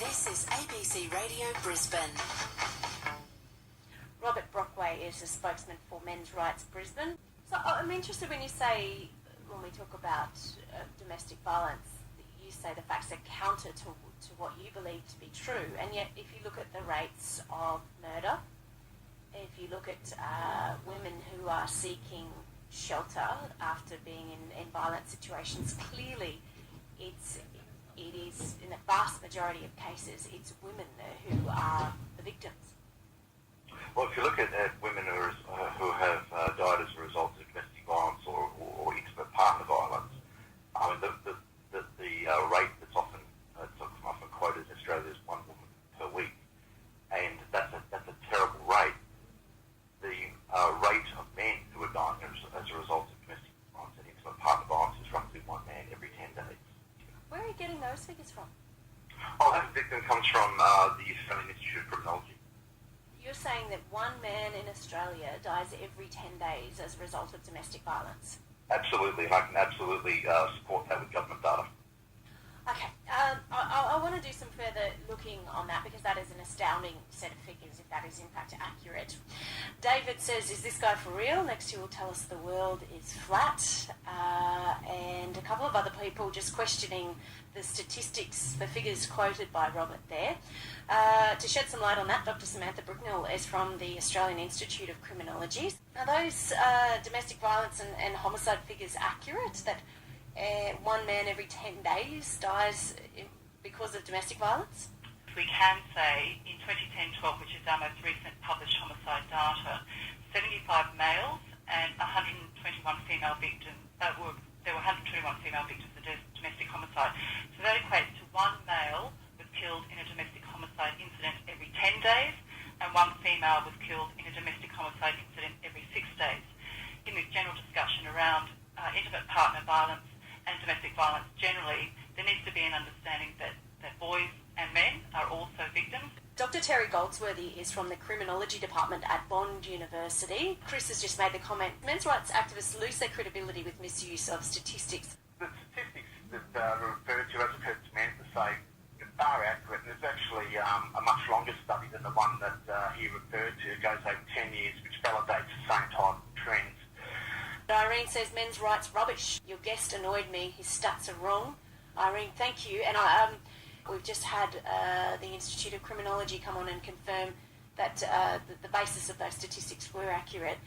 This is ABC Radio Brisbane. Robert Brockway is a spokesman for Men's Rights Brisbane. So I'm interested when you say, when we talk about domestic violence, you say the facts are counter to what you believe to be true. And yet, if you look at the rates of murder, if you look at women who are seeking shelter after being in violent situations, clearly it is, in a vast majority of cases, it's women who are the victims. Well, if you look at women who have died as a result of domestic violence or intimate partner violence, I mean, the rate that's often quoted in Australia is 1 woman per week, and that's a terrible rate. The rate of men who are dying as a result of domestic violence and intimate partner violence is roughly 1 man every 10 days. Where are you getting those figures from? Oh, that victim comes from the Australian Institute of Criminology. You're saying that 1 man in Australia dies every 10 days as a result of domestic violence? Absolutely, and I can absolutely support that with government data. Okay, I want to do some further looking on that because that is an astounding set of figures, if that is in fact accurate. David says, is this guy for real? Next he will tell us the world is flat. And a couple of other people just questioning the statistics, the figures quoted by Robert there. To shed some light on that, Dr. Samantha Brooknell is from the Australian Institute of Criminology. Are those domestic violence and homicide figures accurate, that 1 man every 10 days dies because of domestic violence? We can say in 2010-12, which is our most recent published homicide data, 75 males and 121 female victims, there were 121 female victims of domestic homicide. So that equates to 1 male was killed in a domestic homicide incident every 10 days and 1 female was killed in a domestic homicide incident every 6 days. In this general discussion around intimate partner violence and domestic violence generally, there needs to be an understanding that boys and men are also victims. Dr. Terry Goldsworthy is from the Criminology Department at Bond University. Chris has just made the comment, men's rights activists lose their credibility with misuse of statistics. The statistics that are referred to, as I've heard Samantha say, are accurate, and there's actually a much longer study than the one that he referred to. It goes over 10 years, which validates the same type of trends. Irene says, men's rights rubbish. Your guest annoyed me. His stats are wrong. Irene, thank you. And we've just had the Institute of Criminology come on and confirm that the basis of those statistics were accurate.